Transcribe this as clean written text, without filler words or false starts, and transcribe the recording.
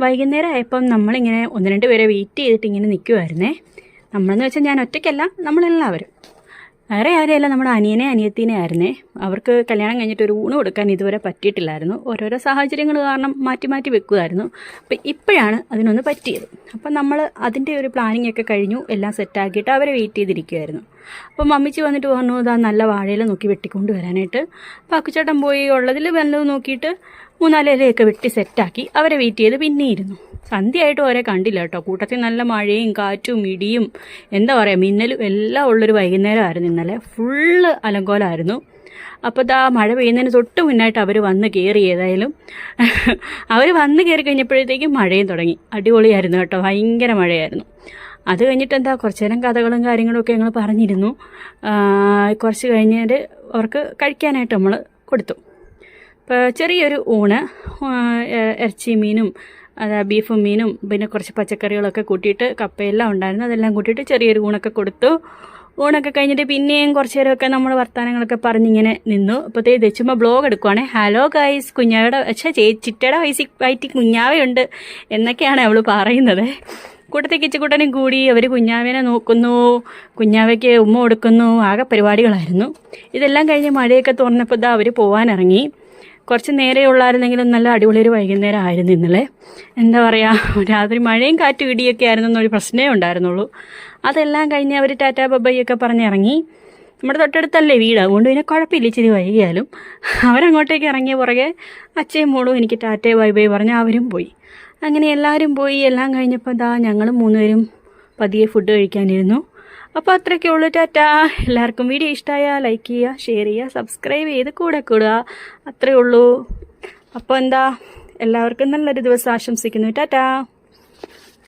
വൈകുന്നേരം ആയപ്പം നമ്മളിങ്ങനെ 1-2 പേരെ വെയിറ്റ് ചെയ്തിട്ട് ഇങ്ങനെ നിൽക്കുമായിരുന്നേ. നമ്മളെന്ന് വെച്ചാൽ ഞാൻ ഒറ്റയ്ക്കല്ല, നമ്മളെല്ലാവരും. വേറെ ആരെയല്ല, നമ്മുടെ അനിയനെ അനിയത്തിനെ ആയിരുന്നേ. അവർക്ക് കല്യാണം കഴിഞ്ഞിട്ട് ഒരു ഊണ് കൊടുക്കാൻ ഇതുവരെ പറ്റിയിട്ടില്ലായിരുന്നു. ഓരോരോ സാഹചര്യങ്ങൾ കാരണം മാറ്റി മാറ്റി വെക്കുമായിരുന്നു. അപ്പം ഇപ്പോഴാണ് അതിനൊന്ന് പറ്റിയത്. അപ്പം നമ്മൾ അതിൻ്റെ ഒരു പ്ലാനിങ് ഒക്കെ കഴിഞ്ഞു, എല്ലാം സെറ്റാക്കിയിട്ട് അവരെ വെയിറ്റ് ചെയ്തിരിക്കുമായിരുന്നു. അപ്പം മമ്മിച്ചി വന്നിട്ട് പറഞ്ഞു, ഇതാ നല്ല വാഴയില നോക്കി വെട്ടിക്കൊണ്ട് വരാനായിട്ട്. അപ്പം അക്കുച്ചേട്ടൻ പോയി ഉള്ളതിൽ വല്ലതും നോക്കിയിട്ട് 3-4 ഇലയൊക്കെ വെട്ടി സെറ്റാക്കി അവരെ വെയിറ്റ് ചെയ്ത് പിന്നെ ഇരുന്നു. സന്ധ്യയായിട്ടും അവരെ കണ്ടില്ല കേട്ടോ. കൂട്ടത്തിൽ നല്ല മഴയും കാറ്റും ഇടിയും എന്താ പറയുക മിന്നലും എല്ലാം ഉള്ളൊരു വൈകുന്നേരമായിരുന്നു ഇന്നലെ. ഫുള്ള് അലങ്കോലമായിരുന്നു. അപ്പോൾ ഇതാ മഴ പെയ്യുന്നതിന് തൊട്ട് മുന്നായിട്ട് അവർ വന്ന് കയറി. ഏതായാലും അവർ വന്ന് കയറി കഴിഞ്ഞപ്പോഴത്തേക്കും മഴയും തുടങ്ങി. അടിപൊളിയായിരുന്നു കേട്ടോ, ഭയങ്കര മഴയായിരുന്നു. അത് കഴിഞ്ഞിട്ട് എന്താ കുറച്ച് നേരം കഥകളും കാര്യങ്ങളും ഒക്കെ ഞങ്ങൾ പറഞ്ഞിരുന്നു. കുറച്ച് കഴിഞ്ഞിട്ട് അവർക്ക് കഴിക്കാനായിട്ട് നമ്മൾ കൊടുത്തു. ഇപ്പോൾ ചെറിയൊരു ഊണ്, ഇറച്ചി മീനും ബീഫും മീനും പിന്നെ കുറച്ച് പച്ചക്കറികളൊക്കെ കൂട്ടിയിട്ട് കപ്പയെല്ലാം ഉണ്ടായിരുന്നു, അതെല്ലാം കൂട്ടിയിട്ട് ചെറിയൊരു ഊണൊക്കെ കൊടുത്തു. ഊണൊക്കെ കഴിഞ്ഞിട്ട് പിന്നെയും കുറച്ച് നേരമൊക്കെ നമ്മൾ വർത്തമാനങ്ങളൊക്കെ പറഞ്ഞിങ്ങനെ നിന്നു. അപ്പോഴത്തേ ദച്ചുമ്മ ബ്ലോഗ് എടുക്കുവാണേ. ഹലോ ഗൈസ്, കുഞ്ഞാവയുടെ ചിറ്റയുടെ വയറ്റി കുഞ്ഞാവയുണ്ട് എന്നൊക്കെയാണ് അവൾ പറയുന്നത്. കൂട്ടത്തിൽ കിച്ചുകൂട്ടനും കൂടി അവർ കുഞ്ഞാവേനെ നോക്കുന്നു, കുഞ്ഞാവയ്ക്ക് ഉമ്മ കൊടുക്കുന്നു, ആകെ പരിപാടികളായിരുന്നു. ഇതെല്ലാം കഴിഞ്ഞ് മഴയൊക്കെ തുറന്നപ്പോൾ ഇതാ അവർ പോകാനിറങ്ങി. കുറച്ച് നേരെ ഉള്ളായിരുന്നെങ്കിലും നല്ല അടിപൊളി ഒരു വൈകുന്നേരം ആയിരുന്നു ഇന്നലെ. എന്താ പറയുക, രാത്രി മഴയും കാറ്റും ഇടിയൊക്കെ ആയിരുന്നു എന്നൊരു പ്രശ്നമേ ഉണ്ടായിരുന്നുള്ളൂ. അതെല്ലാം കഴിഞ്ഞ് അവർ ടാറ്റാ ബബ്ബയൊക്കെ പറഞ്ഞിറങ്ങി. നമ്മുടെ തൊട്ടടുത്തല്ലേ വീട്, അതുകൊണ്ട് പിന്നെ കുഴപ്പമില്ല, ഇച്ചിരി വൈകിയാലും. അവരങ്ങോട്ടേക്ക് ഇറങ്ങിയ പുറകെ അച്ഛയും മോളും എനിക്ക് ടാറ്റേ ബൈ ബൈ പറഞ്ഞ് അവരും പോയി. അങ്ങനെ എല്ലാവരും പോയി. എല്ലാം കഴിഞ്ഞപ്പോൾ ഇതാ ഞങ്ങൾ 3 പേരും പതിയെ ഫുഡ് കഴിക്കാനിരുന്നു. അപ്പോൾ അത്രയൊക്കെ ഉള്ളൂ. ടാറ്റാ. എല്ലാവർക്കും വീഡിയോ ഇഷ്ടമായാൽ ലൈക്ക് ചെയ്യുക, ഷെയർ ചെയ്യുക, സബ്സ്ക്രൈബ് ചെയ്ത് കൂടെ കൂടുക. അത്രയേ ഉള്ളൂ. അപ്പോൾ എന്താ, എല്ലാവർക്കും നല്ലൊരു ദിവസം ആശംസിക്കുന്നു. ടാറ്റാ.